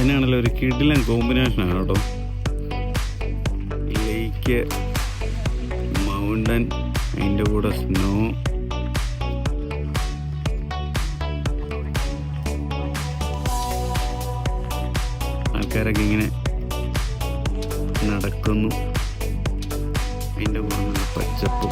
അതിനാണല്ലോ ഒരു കിടിലൻ കോമ്പിനേഷനാണ് കേട്ടോ. ലേക്ക്, മൗണ്ടൻ, അതിൻ്റെ കൂടെ സ്നോ. ആൾക്കാരൊക്കെ ഇങ്ങനെ നടക്കുന്നു, അതിൻ്റെ കൂടെ നല്ല പച്ചപ്പ്.